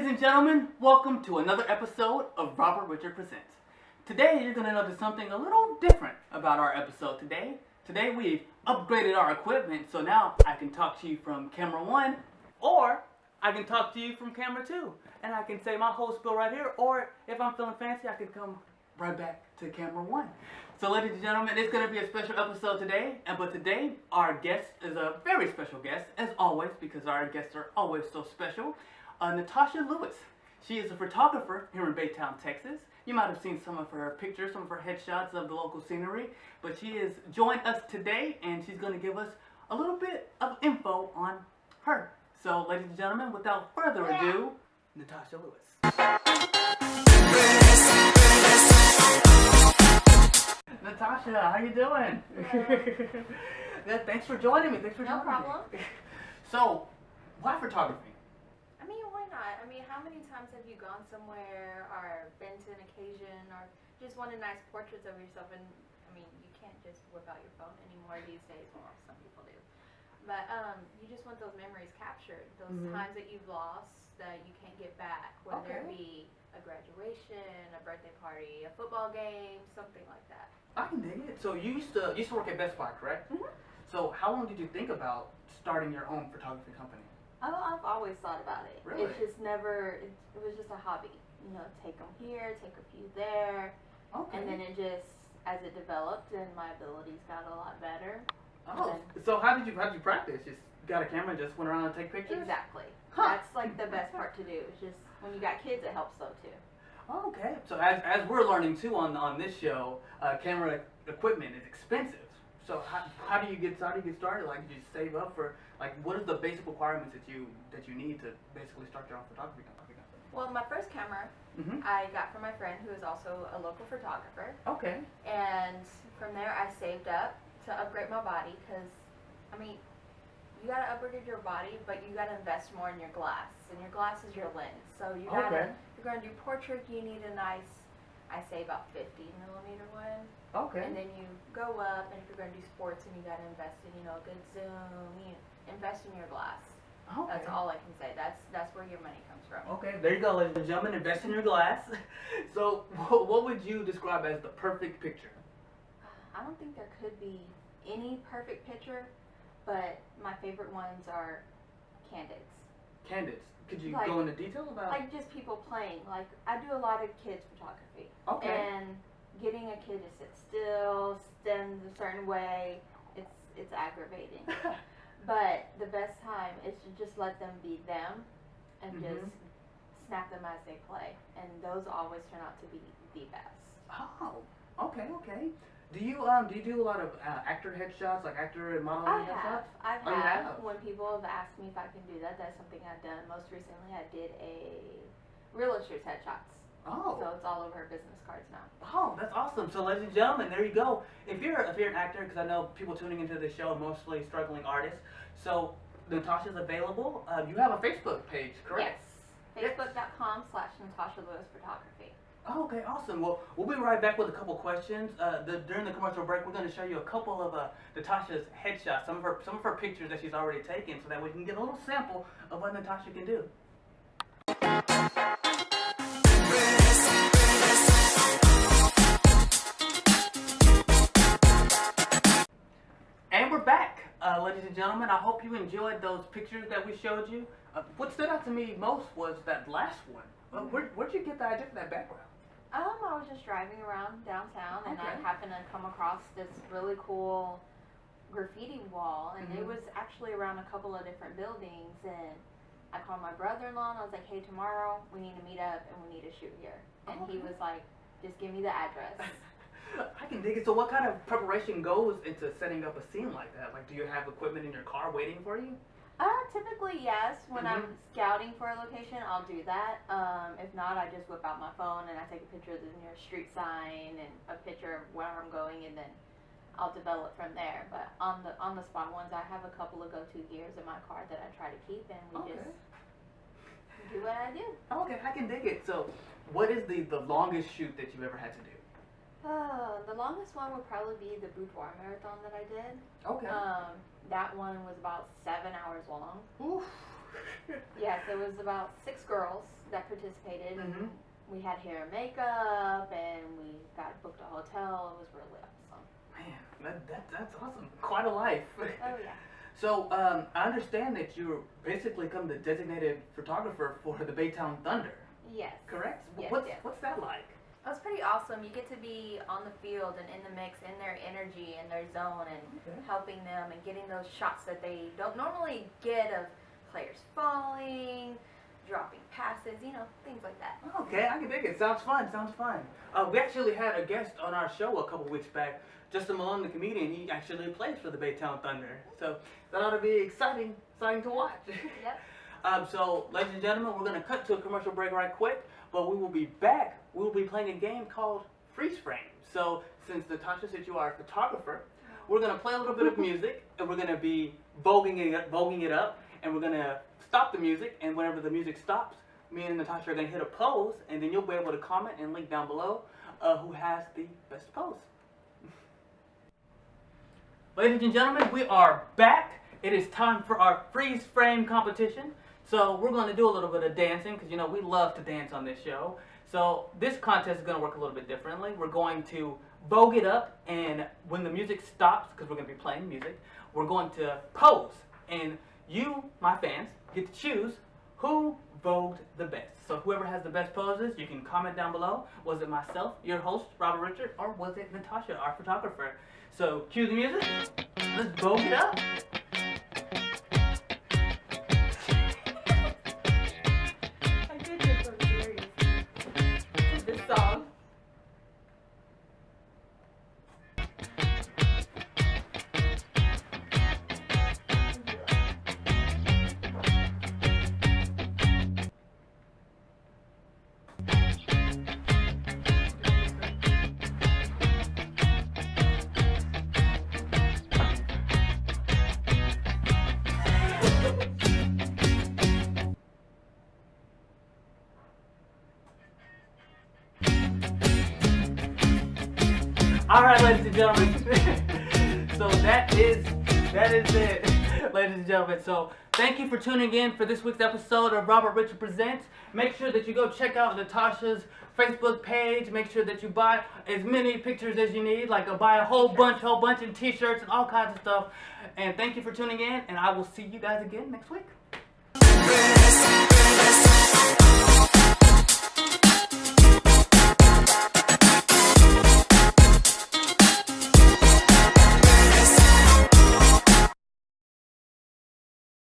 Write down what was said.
and gentlemen, welcome to another episode of Robert Richard Presents. Today you're going to notice something a little different about our episode today. Today we've upgraded our equipment, so now I can talk to you from camera 1, or I can talk to you from camera 2. And I can say my whole spiel right here, or if I'm feeling fancy, I can come right back to camera 1. So ladies and gentlemen, it's going to be a special episode today, but today our guest is a very special guest, as always, because our guests are always so special. Natasha Lewis. She is a photographer here in Baytown, Texas. You might have seen some of her pictures, some of her headshots of the local scenery, but she has joined us today and she's going to give us a little bit of info on her. So ladies and gentlemen, without further ado, Natasha Lewis. Natasha, how you doing? Yeah, thanks for joining me. No problem. So, why photography? I mean, why not? I mean, how many times have you gone somewhere or been to an occasion or just wanted nice portraits of yourself? And I mean, you can't just whip out your phone anymore these days. Well, some people do. But you just want those memories captured, those times that you've lost that you can't get back, whether it be a graduation, a birthday party, a football game, something like that. I can dig it. So you used to work at Best Buy, correct? Mm-hmm. So how long did you think about starting your own photography company? Oh, I've always thought about it. Really? It's just never, it was just a hobby. You know, take them here, take a few there. Okay. And then it just, as it developed and my abilities got a lot better. Oh, so how did you practice? Just got a camera and just went around and take pictures? Exactly. Huh. That's like the best part to do. It's just, when you got kids, it helps though too. Okay. So as we're learning too on this show, camera equipment is expensive. So how do you get started? Like, did you save up for, like, what are the basic requirements that you need to basically start your own photography company? Well, my first camera I got from my friend who is also a local photographer. Okay. And from there I saved up to upgrade my body because, I mean, you gotta upgrade your body, but you gotta invest more in your glass. And your glass is your lens. So you gotta, if you're gonna do portrait, you need a nice, I say about 50mm one. Okay. And then you go up, and if you're going to do sports, and you got to invest in, you know, a good zoom, you invest in your glass. Okay. That's all I can say. That's where your money comes from. Okay, there you go, ladies and gentlemen. Invest in your glass. So, what would you describe as the perfect picture? I don't think there could be any perfect picture, but my favorite ones are candids. Candids. Could you go into detail about? Like just people playing. Like I do a lot of kids photography. Okay. And getting a kid to sit still, stand a certain way, it's aggravating. But the best time is to just let them be them and just snap them as they play. And those always turn out to be the best. Oh, okay. Do you do a lot of actor headshots, like actor and modeling headshots? I have. When people have asked me if I can do that, that's something I've done. Most recently, I did a real illustrator's headshots. Oh. So it's all over her business cards now. Oh, that's awesome. So ladies and gentlemen, there you go. If you're an actor, because I know people tuning into this show are mostly struggling artists, so Natasha's available. You have a Facebook page, correct? Yes. Facebook.com/Natasha Lewis Photography. Oh, okay, awesome. Well, we'll be right back with a couple questions. During the commercial break, we're going to show you a couple of Natasha's headshots, some of her pictures that she's already taken, so that we can get a little sample of what Natasha can do. And we're back, ladies and gentlemen. I hope you enjoyed those pictures that we showed you. What stood out to me most was that last one. Where'd you get the idea for that background? I was just driving around downtown and I happened to come across this really cool graffiti wall, and it was actually around a couple of different buildings, and I called my brother-in-law and I was like, hey, tomorrow we need to meet up and we need to shoot here. And he was like, just give me the address. I can dig it. So what kind of preparation goes into setting up a scene like that? Like, do you have equipment in your car waiting for you? Typically, yes. When I'm scouting for a location, I'll do that. If not, I just whip out my phone and I take a picture of the nearest street sign and a picture of where I'm going, and then I'll develop from there. But on the spot ones, I have a couple of go-to gears in my car that I try to keep, and we just do what I do. Okay, I can dig it. So, what is the longest shoot that you've ever had to do? The longest one would probably be the boudoir marathon that I did. Okay. That one was about 7 hours long. Oof. Yes, it was about 6 girls that participated. Mm-hmm. We had hair and makeup, and we got booked a hotel. It was really awesome. Man, that's awesome. Quite a life. Oh yeah. So, I understand that you basically become the designated photographer for the Baytown Thunder, Yes. correct? Yes, What's, yes. what's that like? It was pretty awesome. You get to be on the field and in the mix, in their energy, in their zone, and Okay. helping them and getting those shots that they don't normally get of players falling, dropping passes, things like that. Okay, I can dig it. Sounds fun. Sounds fun. We actually had a guest on our show a couple weeks back, Justin Malone, the comedian. He actually plays for the Baytown Thunder, so that ought to be exciting to watch. Yep. So, ladies and gentlemen, we're going to cut to a commercial break right quick, but we will be back. We will be playing a game called Freeze Frame. So, since Natasha said you are a photographer, we're going to play a little bit of music, and we're going to be voguing it up, and we're going to stop the music, and whenever the music stops, me and Natasha are going to hit a pose, and then you'll be able to comment and link down below who has the best pose. Ladies and gentlemen, we are back. It is time for our freeze frame competition. So we're going to do a little bit of dancing because, we love to dance on this show. So this contest is going to work a little bit differently. We're going to vogue it up, and when the music stops, because we're going to be playing music, we're going to pose. And you, my fans, get to choose who vogued the best. So whoever has the best poses, you can comment down below. Was it myself, your host, Robert Richard, or was it Natasha, our photographer? So cue the music. Let's vogue it up. I did get so serious with this song. All right, ladies and gentlemen. So that is it, ladies and gentlemen. So thank you for tuning in for this week's episode of Robert Richard Presents. Make sure that you go check out Natasha's Facebook page. Make sure that you buy as many pictures as you need, like buy a whole bunch and t-shirts and all kinds of stuff. And thank you for tuning in, and I will see you guys again next week.